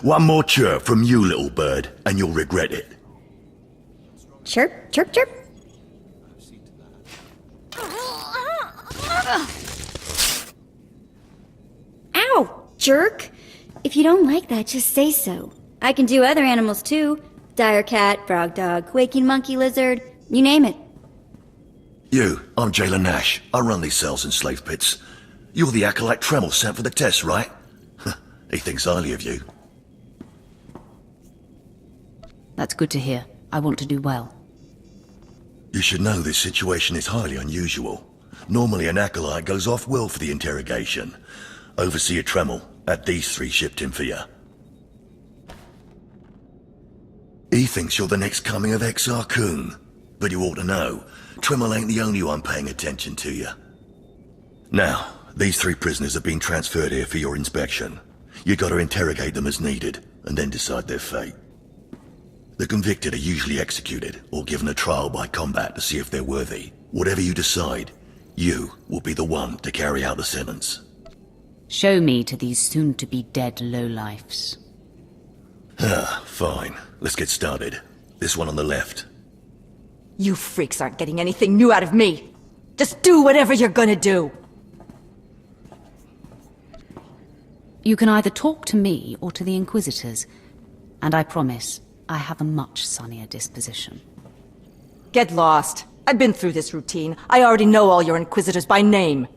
One more chirp from you, little bird, and you'll regret it. Chirp, chirp, chirp. Ow, jerk! If you don't like that, just say so. I can do other animals too. Dire cat, frog dog, waking monkey lizard, you name it. I'm Jailer Nash. I run these cells and slave pits. You're the acolyte Tremel sent for the test, right? He thinks highly of you. That's good to hear. I want to do well. You should know this situation is highly unusual. Normally an acolyte goes off-world for the interrogation. Overseer Tremel had these three shipped in for you. He thinks you're the next coming of Exar Kun, but you ought to know, Tremel ain't the only one paying attention to you. Now, these three prisoners have been transferred here for your inspection. You gotta interrogate them as needed, and then decide their fate. The convicted are usually executed, or given a trial by combat to see if they're worthy. Whatever you decide, you will be the one to carry out the sentence. Show me to these soon-to-be-dead lowlifes. Fine. Let's get started. This one on the left. You freaks aren't getting anything new out of me. Just do whatever you're gonna do. You can either talk to me or to the Inquisitors, and I promise I have a much sunnier disposition. Get lost. I've been through this routine. I already know all your Inquisitors by name.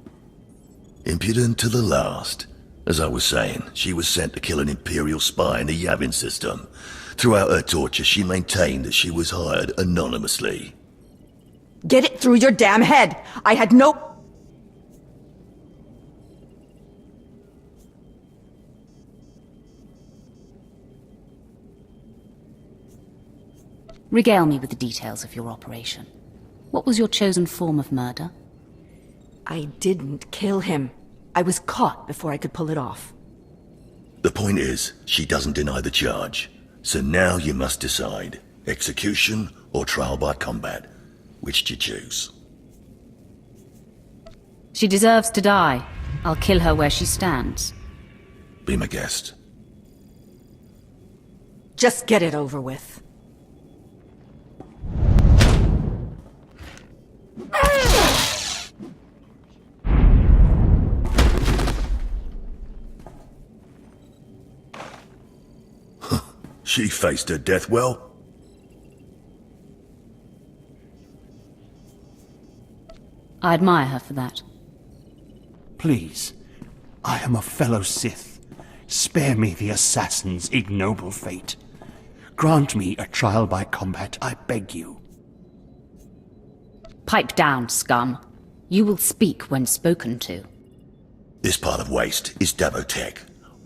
Impudent to the last. As I was saying, she was sent to kill an Imperial spy in the Yavin system. Throughout her torture, she maintained that she was hired anonymously. Get it through your damn head! I had no... Regale me with the details of your operation. What was your chosen form of murder? I didn't kill him. I was caught before I could pull it off. The point is, she doesn't deny the charge. So now you must decide. Execution or trial by combat. Which do you choose? She deserves to die. I'll kill her where she stands. Be my guest. Just get it over with. She faced her death well. I admire her for that. Please, I am a fellow Sith. Spare me the assassin's ignoble fate. Grant me a trial by combat, I beg you. Pipe down, scum. You will speak when spoken to. This part of Waste is Davotech,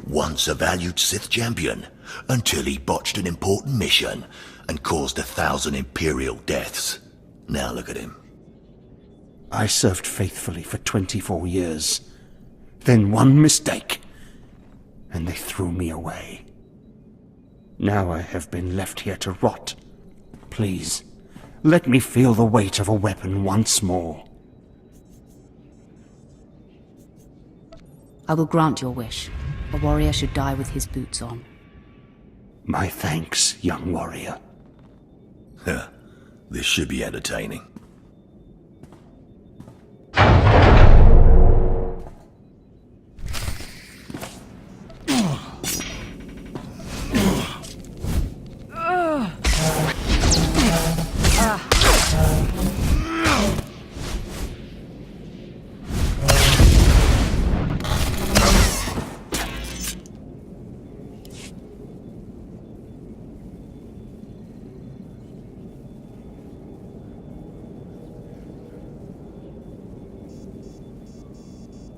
once a valued Sith champion, until he botched an important mission and caused 1,000 Imperial deaths. Now look at him. I served faithfully for 24 years. Then one mistake, and they threw me away. Now I have been left here to rot. Please, let me feel the weight of a weapon once more. I will grant your wish. A warrior should die with his boots on. My thanks, young warrior. This should be entertaining.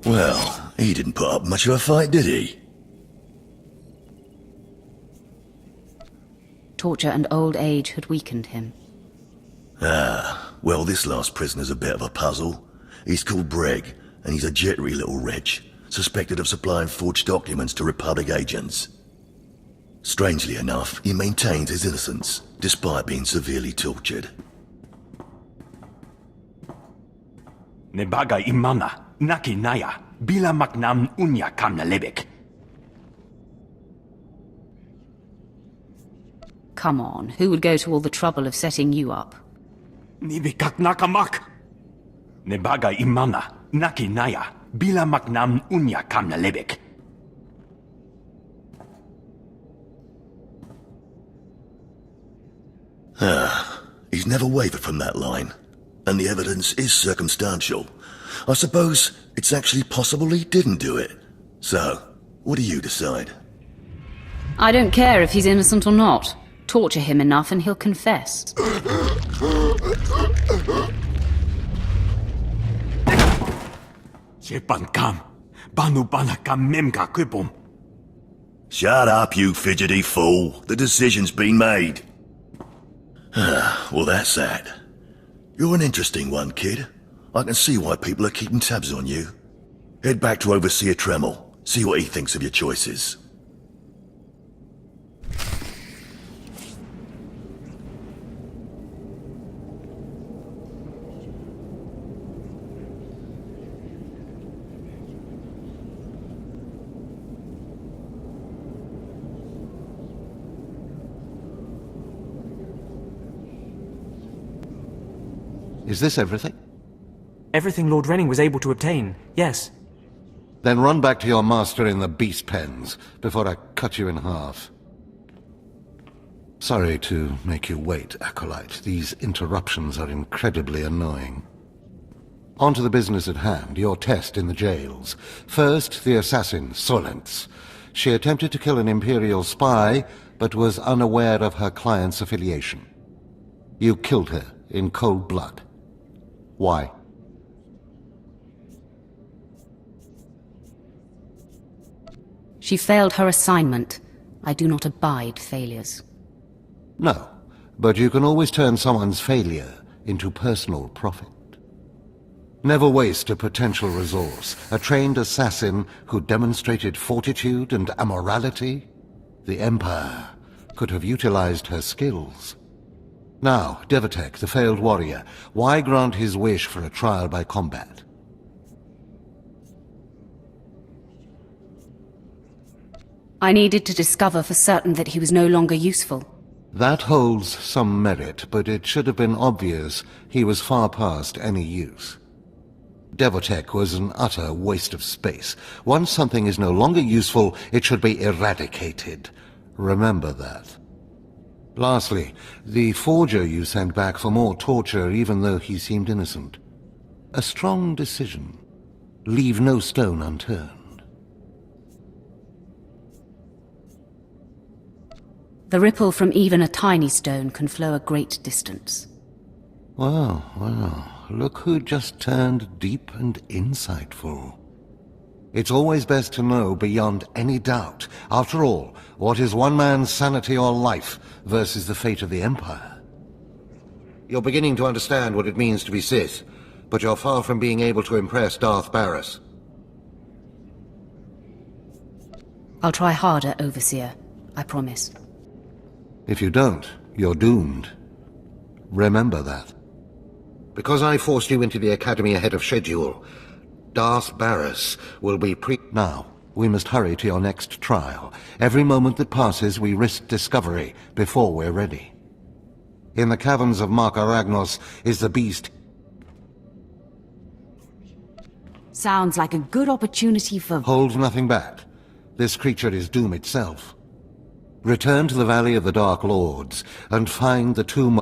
Well, he didn't put up much of a fight, did he? Torture and old age had weakened him. Well, this last prisoner's a bit of a puzzle. He's called Breg, and he's a jittery little wretch, suspected of supplying forged documents to Republic agents. Strangely enough, he maintains his innocence, despite being severely tortured. Nebaga imana, naki naya, bila maknam unya kamna lebek. Come on, who would go to all the trouble of setting you up? Nibikak nakamak. Nebaga imana, naki naya, bila maknam unya kamna lebek. He's never wavered from that line. And the evidence is circumstantial. I suppose it's actually possible he didn't do it. So, what do you decide? I don't care if he's innocent or not. Torture him enough and he'll confess. Jepan kam, banu bana kam memka kupum. Shut up, you fidgety fool. The decision's been made. Well, that's that. You're an interesting one, kid. I can see why people are keeping tabs on you. Head back to Overseer Tremel. See what he thinks of your choices. Is this everything? Everything Lord Renning was able to obtain, yes. Then run back to your master in the beast pens, before I cut you in half. Sorry to make you wait, Acolyte. These interruptions are incredibly annoying. On to the business at hand, your test in the jails. First, the assassin, Solentz. She attempted to kill an Imperial spy, but was unaware of her client's affiliation. You killed her in cold blood. Why? She failed her assignment. I do not abide failures. No, but you can always turn someone's failure into personal profit. Never waste a potential resource. A trained assassin who demonstrated fortitude and amorality? The Empire could have utilized her skills. Now, Devatek, the failed warrior, why grant his wish for a trial by combat? I needed to discover for certain that he was no longer useful. That holds some merit, but it should have been obvious he was far past any use. Devatek was an utter waste of space. Once something is no longer useful, it should be eradicated. Remember that. Lastly, the forger you sent back for more torture even though he seemed innocent. A strong decision. Leave no stone unturned. The ripple from even a tiny stone can flow a great distance. Well, look who just turned deep and insightful. It's always best to know beyond any doubt. After all, what is one man's sanity or life versus the fate of the Empire? You're beginning to understand what it means to be Sith, but you're far from being able to impress Darth Barris. I'll try harder, Overseer. I promise. If you don't, you're doomed. Remember that. Because I forced you into the Academy ahead of schedule, Darth Barris will be Now, we must hurry to your next trial. Every moment that passes, we risk discovery before we're ready. In the caverns of Mark Aragnos is the beast. Sounds like a good opportunity for... Hold nothing back. This creature is doom itself. Return to the Valley of the Dark Lords and find the tomb...